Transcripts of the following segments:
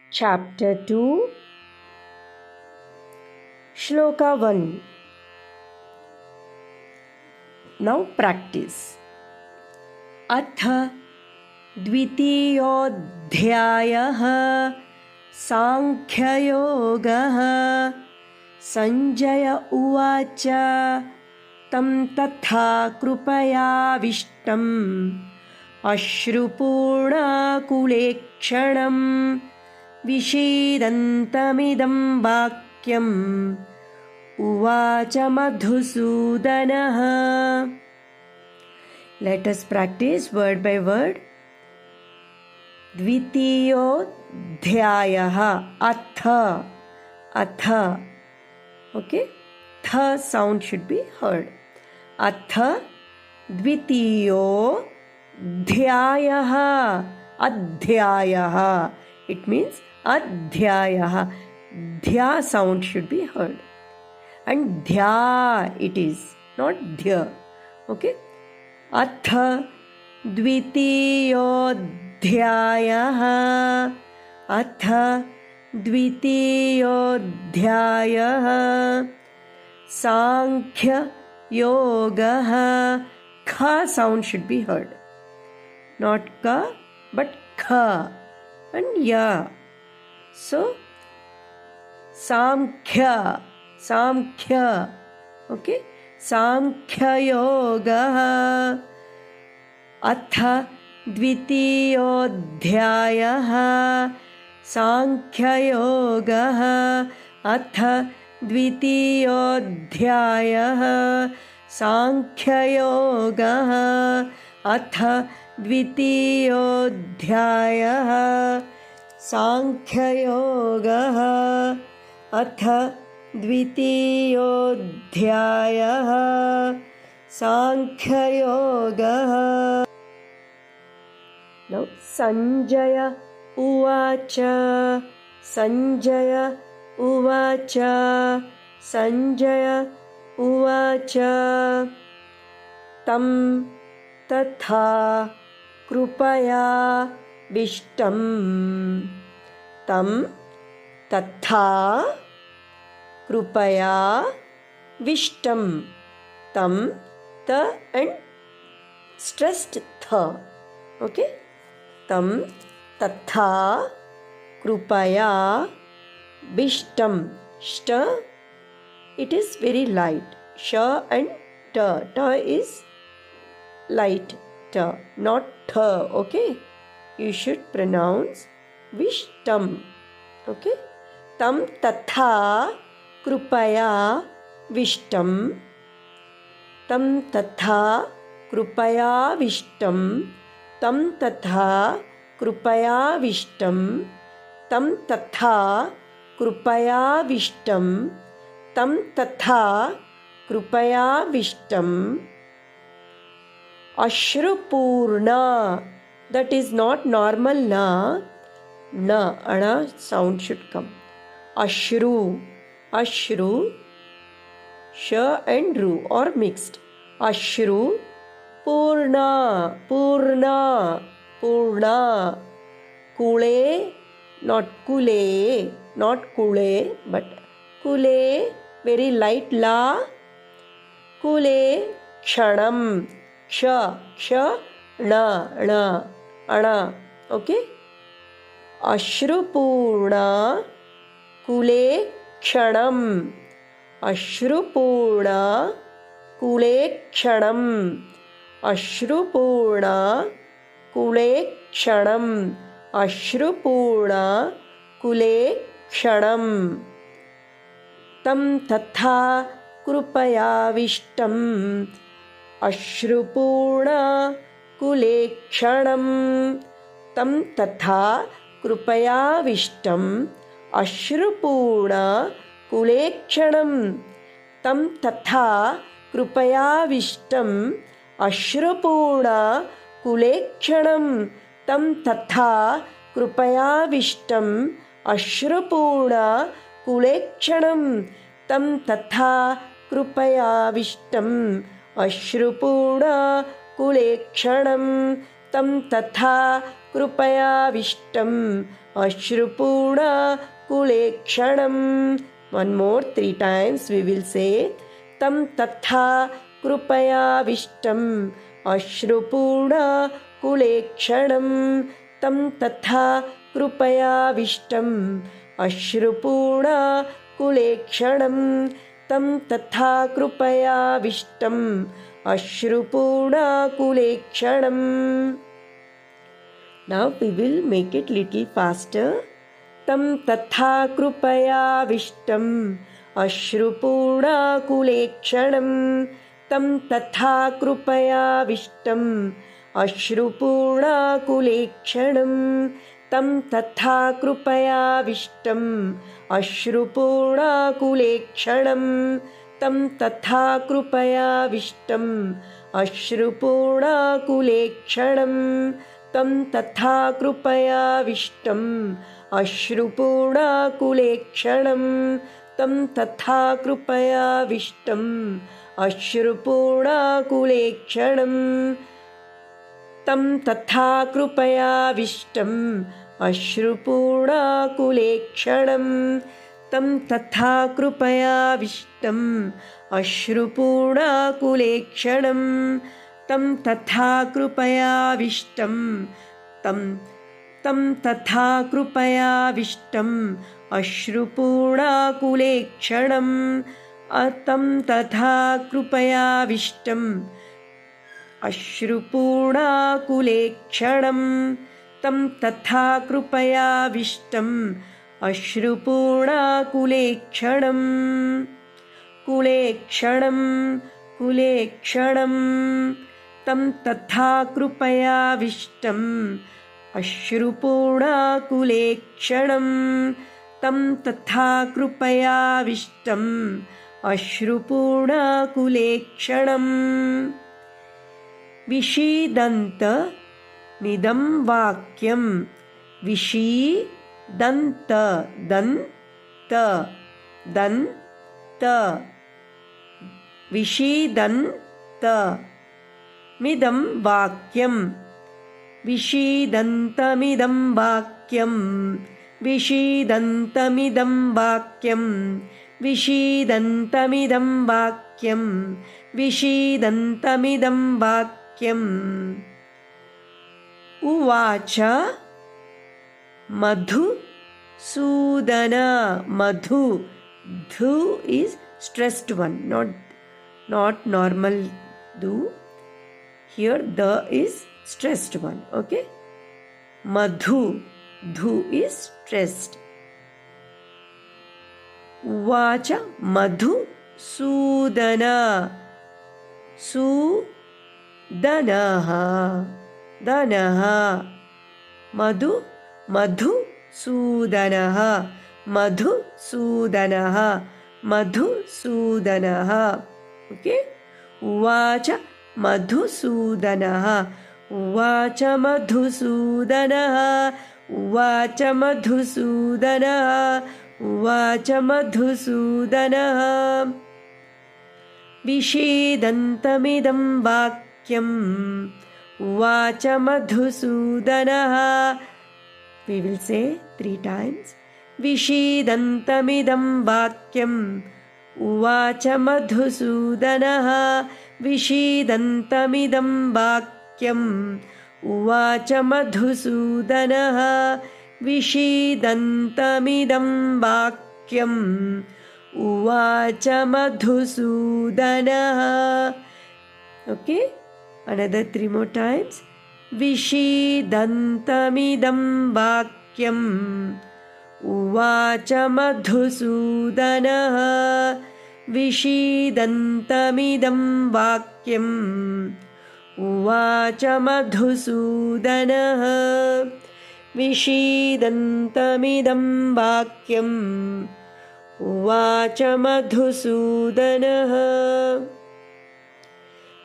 Chapter 2 Shloka 1. Now practice. Atha Dvitiyodhyayah Sankhyayogaha Sanjaya Uvacha Tam Tatha Krupayavishtam Ashrupurna Kulekshanam Vishedantamidam Vakyam Uvacha Madhusudanaha. Let us practice word by word. Dvitiyodhyayaha. Atha. Atha. Okay? Tha sound should be heard. Atha Dvitiyodhyayaha. Adhyayaha. It means Adhyayaha. Dhya sound should be heard. And dhya it is, not dhya. Okay? Atha Dvitiyodhyayaha. Atha Dvitiyodhyayaha. Sankhya Yogaha. Kha sound should be heard. Not ka, but kha. And ya. So, Samkhya. Samkhya. Okay? Samkhya Yogaha. Atha Dvitiyodhyayaha. Sankhya Yogaha. Atha Dvitiyodhyayaha. Sankhya Yogaha. Atha Dvitiyodhyayaha. Sankhya Yogaha. Atha Dvitiyodhyayaha. Sankhya Yogaha. Now Sanjaya Uvacha. Sanjaya Uvacha. Sanjaya Uvacha. Tam Tatha Krupaya Vishtam. Tam Tatha Krupaya Vishtam. Tam, ta and stressed tha. Okay? Tam tatha krupaya vishtam. Shta, it is very light. Sha and ta. Ta is light. Ta, not tha. Okay? You should pronounce vishtam. Okay? Tam tatha krupaya vishtam. Tam tatha krupaya vishtam. Tam tatha krupaya vishtam. Tam tatha krupaya vishtam. Tam tatha krupaya vishtam. Ashrupurna. That is not normal na. Na. Ana sound should come. Ashru. Ashru. Sha and ru or mixed. Ashru Purna. Purna. Purna. Kule, not kule, not kule, but kule, very light la. Kule Kshanam. Ksha. Ksha. Na. Na. Ana. Okay? Ashrupurna Kule Kshanam. Ashrupurna Kulekshanam. Ashrupurna Kulekshanam. Ashrupurna Kulekshanam. Tam tatha krupaya vishtam. Ashrupurna Kulekshanam. Tam tatha krupaya vishtam. Ashrupurna Kulekshanam. Tam tatha krupaya vishtam. Ashrupurna Kulekshanam. Tam tatha krupaya vishtam. Ashrupurna Kulekshanam. Tam tatha krupaya vishtam. Ashrupurna Kulekshanam. Tam tatha कृपया विष्टम अश्रुपूर्णाकुलेक्षणम्. One more, 3 times we will say. Tam tatha कृपयाविष्टम् अश्रुपूर्णाकुलेक्षणम्. तं तथा कृपयाविष्टम् अश्रुपूर्णाकुलेक्षणम्. तं तथा कृपयाविष्टम् अश्रुपूर्णाकुलेक्षणम्. Now we will make it little faster. तं तथा कृपयाविष्टम् अश्रुपूर्णाकुलेक्षणम्. तं तथा कृपयाविष्टम् अश्रुपूर्णाकुलेक्षणम्. तं तथा कृपयाविष्टम् अश्रुपूर्णाकुलेक्षणम्. तं तथा कृपयाविष्टम् अश्रुपूर्णाकुलेक्षणम्. तं तथा कृपयाविष्टम् अश्रुपूर्णाकुलेक्षणम्. तं तथा कृपयाविष्टम् अश्रुपूर्णाकुलेक्षणम्. तं तथा कृपयाविष्टम् अश्रुपूर्णाकुलेक्षणम्. तं तथा कृपयाविष्टम् अश्रुपूर्णाकुलेक्षणम्. तं तथा कृपयाविष्टम् तं तथा कृपयाविष्टम् अश्रुपूर्णाकुलेक्षणम्. तं तथा कृपयाविष्टम् अश्रुपूर्णाकुलेक्षणम्. तं तथा कृपयाविष्टम् अश्रुपूर्णाकुलेक्षणम्. कुलेक्षणम् कुलेक्षणम्. तं तथा कृपयाविष्टम् अश्रुपूर्णाकुलेक्षणम्. तं तथा कृपयाविष्टम् अश्रुपूर्णाकुलेक्षणम्. विषीदन्तमिदं वाक्यं. विषीदन्त दन्त दन्त विषीदन्तमिदं वाक्यं. विषीदन्तमिदं वाक्यं. विषीदन्तमिदं वाक्यं. विषीदन्तमिदं वाक्यं. विषीदन्तमिदं वाक्यम्. उवाच मधुसूदन. मधु, dhu is stressed one, not normal du. Here the is stressed one. Okay, madhu, dhu is stressed. Uvacha madhusudana. Sudanaha danaha. Madhusudanaha madhusudanaha madhusudanaha. Okay, uvacha madhusudanaha. Uvacha madhusudanaha. Uvacha madhusudanaha. Uvacha madhusudanaha. विषीदन्तमिदं वाक्यम्. उवाच मधुसूदनः. We will say 3 times. विषीदन्तमिदं वाक्यम्. उवाच मधुसूदनः. विषीदन्तमिदं वाक्यम्. उवाच मधुसूदनः. विषीदन्तमिदं वाक्यम्. उवाच मधुसूदनः. Okay, another 3 more times. विषीदन्तमिदं वाक्यम्. उवाच मधुसूदनः. विषीदन्तमिदं वाक्यम्. उवाच मधुसूदनः. विषीदन्तमिदं वाक्यम्. उवाच मधुसूदनः.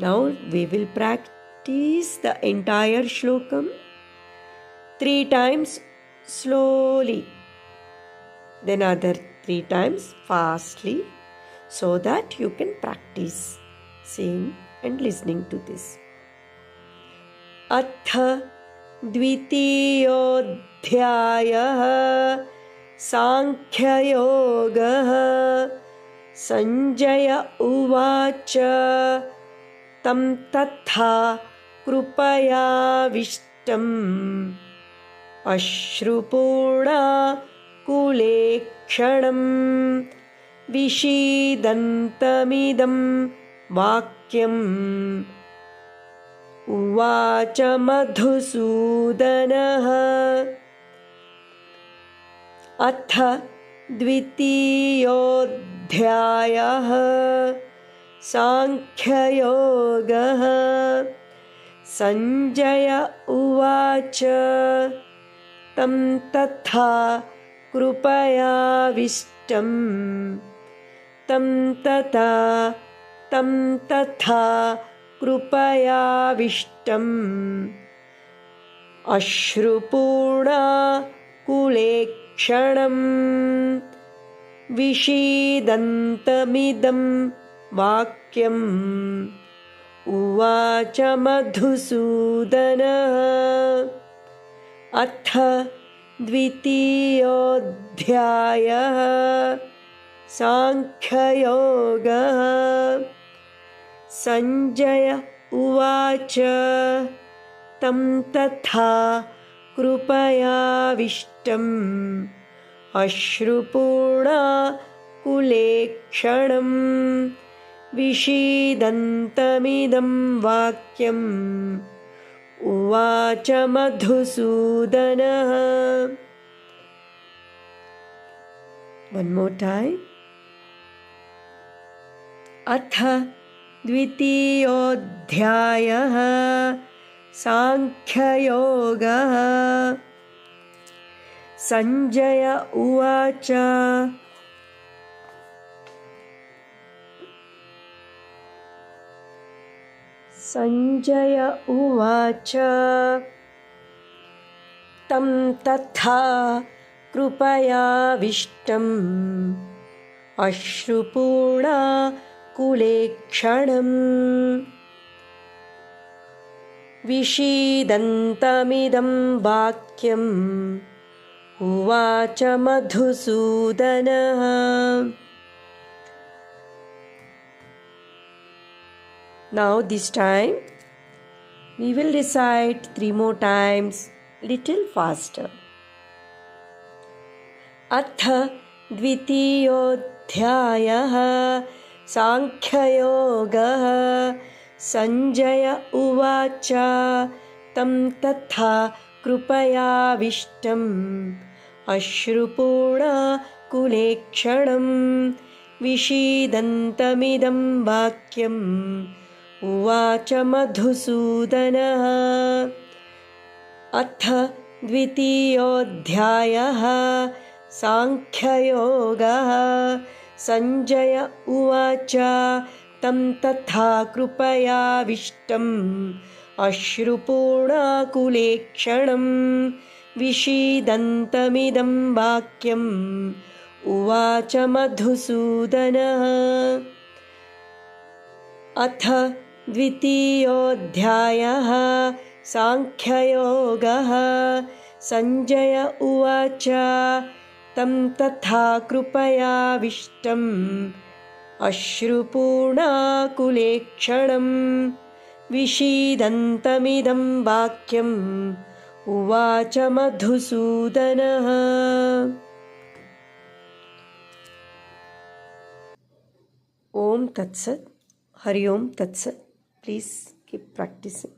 Now we will practice the entire shlokam 3 times slowly, then other 3 times fastly, so that you can practice seeing and listening to this. Atha द्वितीयोऽध्यायः सांख्ययोगः। Sanjaya उवाच तं तथा कृपयाविष्टम् अश्रुपूर्णाकुलेक्षणं विषीदन्तमिदं वाक्यम् उवाच मधुसूदनः। अथ द्वितीयोऽध्यायः सांख्ययोगः। संजय उवाच तं तथा कृपयाविष्टम् तं तथा कृपयाविष्टम् अश्रुपूर्णाकुलेक्षणं विषीदन्तमिदं वाक्यम् उवाच मधुसूदनः। अथ द्वितीयोऽध्यायः सांख्ययोगः। संजय उवाच तं तथा कृपयाविष्टम् अश्रुपूर्णाकुलेक्षणं विषीदन्तमिदं वाक्यम् उवाच मधुसूदनः। One more time. अथ द्वितीयोऽध्यायः सांख्ययोगः। संजय उवाच तं तथा कृपयाविष्टम् अश्रुपूर्णाकुलेक्षणं विषीदन्तमिदं वाक्यम् उवाच मधुसूदनः। Now this time we will recite 3 more times, little faster. अथ द्वितीयोऽध्यायः सांख्ययोगः। संजय उवाच तं तथा कृपयाविष्टम् अश्रुपूर्णाकुलेक्षणं विषीदन्तमिदं वाक्यम् उवाच मधुसूदनः। अथ द्वितीयोऽध्यायः सांख्ययोगः। संजय उवाच तं तथा कृपयाविष्टम् अश्रुपूर्णाकुलेक्षणं विषीदन्तमिदं वाक्यम् उवाच मधुसूदनः। अथ द्वितीयोऽध्यायः सांख्ययोगः। संजय उवाच तं तथा कृपयाविष्टम् अश्रुपूर्णाकुलेक्षणं विषीदन्तमिदं वाक्यम् उवाच मधुसूदनः। ओम तत्सत्। हरि ओम तत्सत्. Please keep practicing.